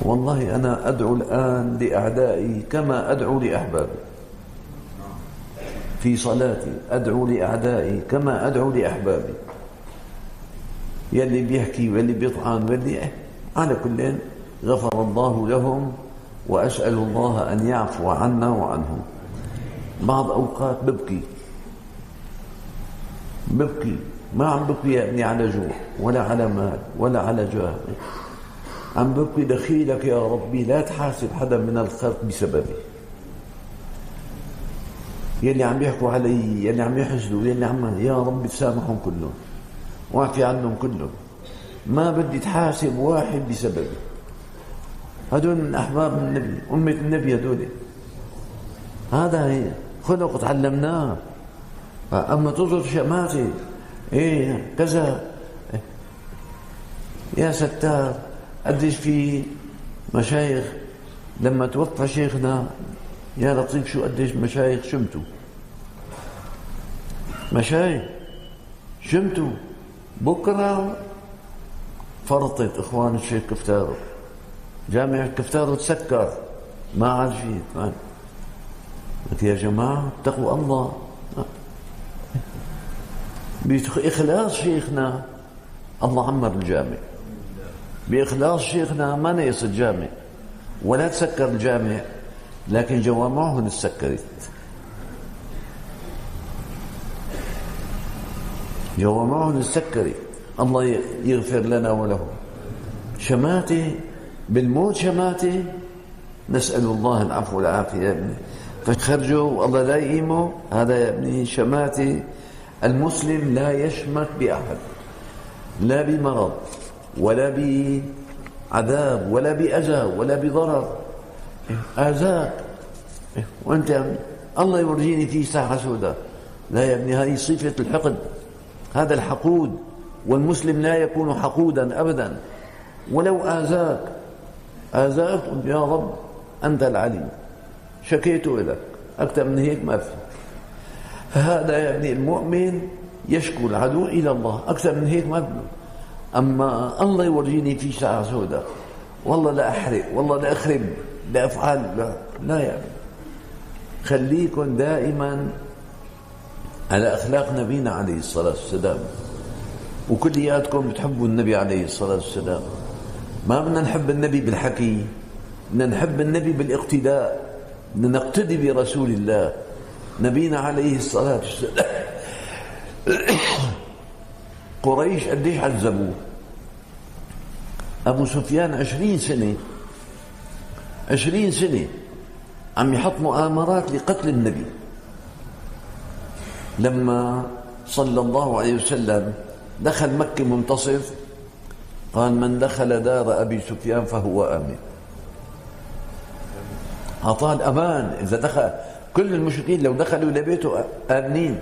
والله أنا أدعو الآن لأعدائي كما أدعو لأحبابي. في صلاتي أدعو لأعدائي كما أدعو لأحبابي. يلي بيحكي واللي بيطعن واللي على كل غفر الله لهم، وأسأل الله أن يعفو عنا وعنهم. بعض أوقات ببكي ما عم ببكي يعني على جوع ولا على مال ولا على جاه، عم ببكي دخيلك يا ربي لا تحاسب حدا من الخلق بسببي. يلي عم يحكوا علي، يلي عم يحسدوا، يلي عم، يا ربي تسامحهم كلهم واعفي عنهم كلهم، ما بدي تحاسب واحد بسببي. هدول من أحباب النبي، أمة النبي هدول، هذا هي خلق تعلمناه. أما تظهر شماتي إيه كذا يا ستار. قديش في مشايخ لما توفى شيخنا يا لطيف، شو قديش مشايخ شمتوا، مشايخ شمتوا. بكرة فرطت إخوان الشيخ كفتارو، جامع كفتارو تسكر، ما عاد فيه. قلت يا جماعة اتقوا الله، بإخلاص شيخنا الله عمر الجامع، بإخلاص شيخنا ما نقص الجامع ولا تسكر الجامع، لكن جوامعهم تسكرت، جوامعهم تسكرت. الله يغفر لنا ولهم. شماتة بالموت، شماتة، نسأل الله العفو والعافية يا ابني. فخرجوا والله لا يقيموا. هذا يا ابني شماتة. المسلم لا يشمت بأحد، لا بمرض ولا بعذاب ولا بأذى ولا بضرر. آذاك وأنت يا ابني الله يورجيني فيه ساعة سوداء. لا يا ابني، هذه صفة الحقد، هذا الحقود. والمسلم لا يكون حقودا أبدا. ولو آذاك يا رب أنت العليم، شكيت لك، أكثر من هيك ما في. فهذا يا ابني المؤمن يشكو العدو إلى الله، أكثر من هيك ما في. أما الله يورجيني في ساعة سوداء، والله لا أحرق، والله لا أخرب، لا أفعل، لا يا ابني. خليكن دائما على أخلاق نبينا عليه الصلاة والسلام، وكلياتكم بتحبوا النبي عليه الصلاة والسلام. ما بدنا نحب النبي بالحكي، بدنا نحب النبي بالاقتداء، بدنا نقتدي برسول الله نبينا عليه الصلاة والسلام. قريش قديش عذبوه. أبو سفيان 20 سنة عم يحط مؤامرات لقتل النبي. لما صلى الله عليه وسلم دخل مكة منتصف، قال من دخل دار أبي سفيان فهو آمن. أعطاه الأمان. إذا دخل كل المشركين لو دخلوا لبيته آمنين.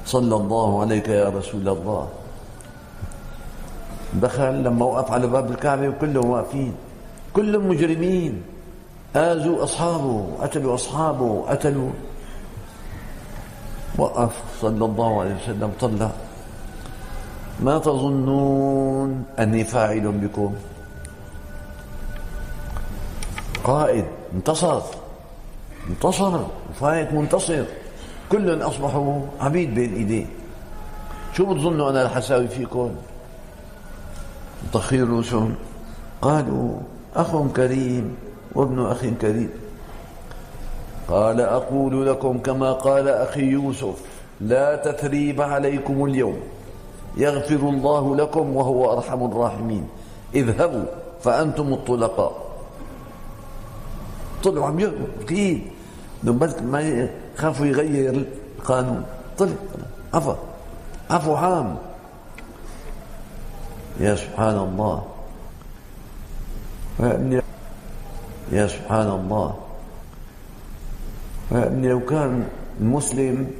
صلى الله عليك يا رسول الله. دخل لما وقف على باب الكعبة وكلهم واقفين، كلهم مجرمين، آذوا أصحابه، قتلوا أصحابه، قتلوا. وقف صلى الله عليه وسلم، طلع: ما تظنون أني فاعل بكم؟ قائد انتصر وفايت منتصر، كلهم أصبحوا عبيد بين إيديه. شو بتظنوا أنا رح أساوي فيكم؟ تخير رؤوسهم. قالوا: أخ كريم وابن أخ كريم. قال: أقول لكم كما قال أخي يوسف: لا تثريب عليكم اليوم، يغفر الله لكم وهو أرحم الراحمين، اذهبوا فأنتم الطلقاء. طلعوا عم يغفر أكيد، ما خافوا يغير القانون. طلع عفو عام. يا سبحان الله، يا سبحان الله. فإن لو كان المسلم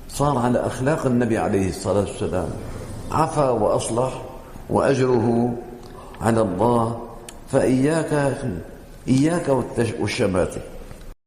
صار على أخلاق النبي عليه الصلاة والسلام، عفا وأصلح وأجره على الله. فإياك والشماتة.